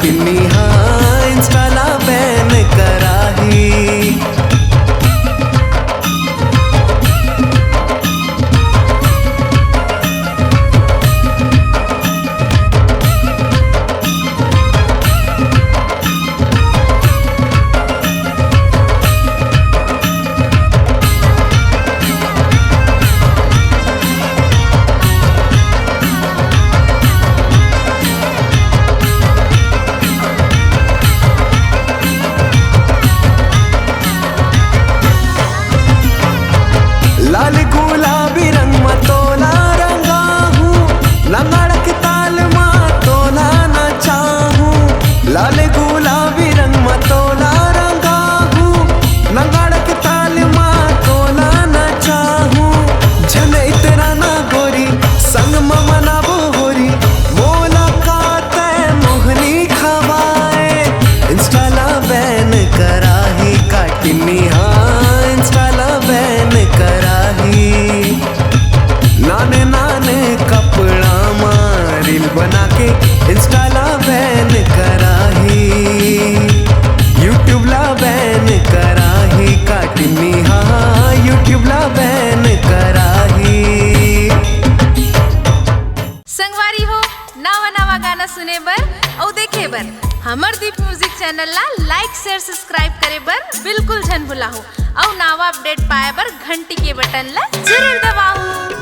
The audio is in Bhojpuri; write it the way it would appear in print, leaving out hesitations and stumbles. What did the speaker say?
काटिनी हाँ इंस्टाला बैन कराही। लाल गुलाबी रंग में तोला रंगा हूँ, लंगड़क ताल में तोला नचा हूँ। लाल गुलाबी रंग में तोला रंगा हूँ, लंगड़क ताल में तोला नचा हूँ। जन इतना ना गोरी संग में मनाबो होरी, मुलाकात मोहनी खवाए। इंस्टाला बैन कराही काटिनी हाँ इंस्टाला बैन कराही। नाने नाने कपड़ा में रील बना के इंस्टाला बैन कराही। यूट्यूब ला बैन कराही काटिनी हाँ यूट्यूब ला बैन कराही। संगवारी हो नवा नवा गाना सुने बर और देखे बर हमर दीप म्यूजिक चैनल ला लाइक शेयर सब्सक्राइब करे बर बिल्कुल झन भुलाहो। और नवा अपडेट पाए बर घंटी के बटन ला जरूर दबाओ।